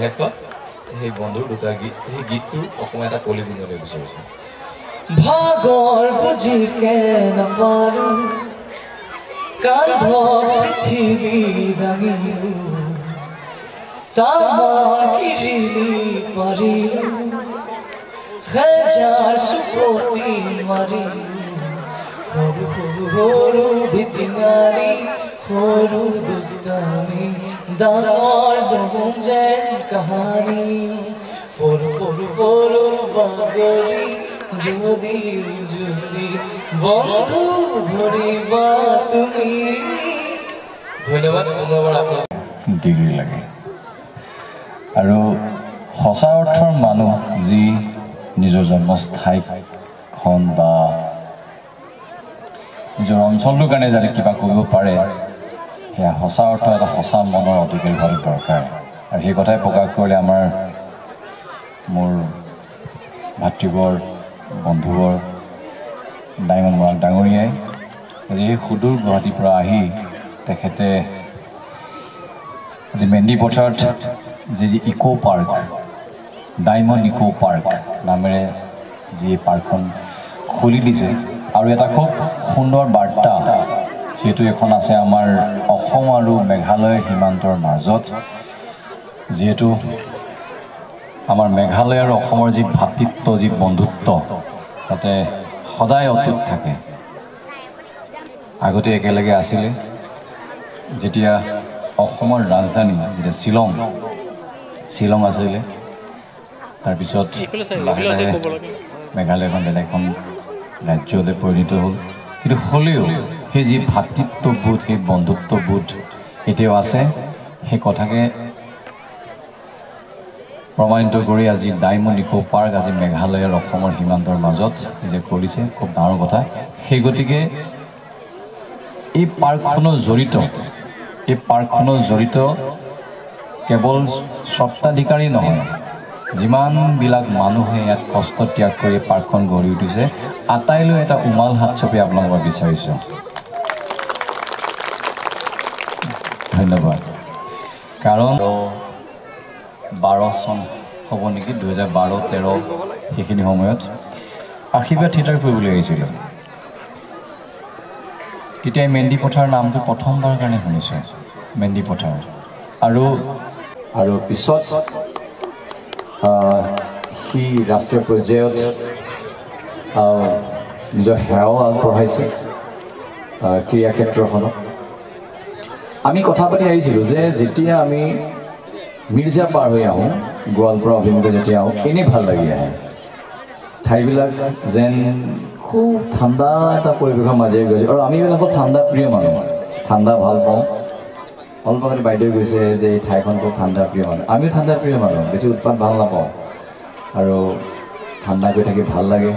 সেই বন্ধুৰ দুটা গীত সেই গীতটো অসমীয়া এটা কলি গুণলৈ বিচাৰিছোঁ ভাগৰ বুজিকে নাপাৰো কান্ধত পৃথিৱী দাঙিলো তামাৰ কিৰিলি পাৰিলো হেজাৰ চুপতি মাৰিলো সৰু সৰু সৰু ধিটিঙাৰি সৰু দুষ্টামি ডাঙৰ দহোম যেন কাহানী সৰু সৰু সৰু বাগৰি যদি যদি বন্ধু ধৰিবা তুমি ধন্যবাদ আপোনাক ডিগ্ৰী লাগে আৰু সঁচা অৰ্থৰ মানুহ যি নিজৰ জন্মস্থায়ীখন বা নিজৰ অঞ্চলটোৰ কাৰণে যাতে কিবা কৰিব পাৰে সেয়া সঁচা অৰ্থ এটা সঁচা মনৰ অধিকাৰী হোৱাটো দৰকাৰ আৰু সেই কথাই প্ৰকাশ কৰিলে আমাৰ মোৰ ভাতৃবৰ বন্ধুবৰ ডাইমণ্ড মৰাণ ডাঙৰীয়াই আজি এই সুদূৰ গুৱাহাটীৰ পৰা আহি তেখেতে আজি মেণ্ডি পথাৰত যি ইক' পাৰ্ক ডাইমণ্ড ইক' পাৰ্ক নামেৰে যি পাৰ্কখন খুলি দিছে আৰু এটা খুব সুন্দৰ বাৰ্তা যিহেতু এখন আছে আমাৰ অসম আৰু মেঘালয়ৰ সীমান্তৰ মাজত যিহেতু আমাৰ মেঘালয় আৰু অসমৰ যি ভাতৃত্ব যি বন্ধুত্ব তাতে সদায় অটুট থাকে আগতে একেলগে আছিলে যেতিয়া অসমৰ ৰাজধানী যেতিয়া শ্বিলং আছিলে তাৰপিছত লাহে লাহে মেঘালয়খন বেলেগখন ৰাজ্যলৈ পৰিণত হ'ল কিন্তু হ'লেও সেই যি ভাতৃত্ববোধ সেই বন্ধুত্ববোধ এতিয়াও আছে সেই কথাকে প্ৰমাণিত কৰি আজি ডাইমণ্ড ইক' পাৰ্ক আজি মেঘালয় আৰু অসমৰ সীমান্তৰ মাজত যে কৰিছে খুব ডাঙৰ কথা সেই গতিকে এই পাৰ্কখনৰ জড়িত কেৱল স্বত্বাধিকাৰী নহয় যিমানবিলাক মানুহে ইয়াত কষ্ট ত্যাগ কৰি পাৰ্কখন গঢ়ি উঠিছে আটাইলৈ এটা উমাল হাত চাপি আপোনালোকক বিচাৰিছোঁ ধন্যবাদ কাৰণ 12 চন হ'ব নেকি 2012-13 সেইখিনি সময়ত আশীৰ্বাদ থিয়েটাৰ কৰিবলৈ আহিছিলোঁ তেতিয়া মেণ্ডি পথাৰ নামটো প্ৰথমবাৰৰ কাৰণে শুনিছোঁ মেণ্ডি পথাৰ আৰু পিছত সি ৰাষ্ট্ৰীয় পৰ্যায়ত নিজৰ সেৱাও আগবঢ়াইছে ক্ৰীড়া ক্ষেত্ৰখনত আমি কথা পাতি আহিছিলোঁ যে যেতিয়া আমি মিৰ্জা পাৰ হৈ আহোঁ গোৱালপাৰা অভিমুখে যেতিয়া আহোঁ এনেই ভাল লাগি আহে ঠাইবিলাক যেন খুব ঠাণ্ডা এটা পৰিৱেশৰ মাজেৰে গৈছে আৰু আমিবিলাকো ঠাণ্ডা প্ৰিয় মানুহ ঠাণ্ডা ভাল পাওঁ অলপ আগতে বাইদেৱে কৈছে যে এই ঠাইখন খুব ঠাণ্ডা প্ৰিয় মানুহ আমিও ঠাণ্ডা প্ৰিয় মানুহ বেছি উৎপাত ভাল নাপাওঁ আৰু ঠাণ্ডা গৈ থাকি ভাল লাগে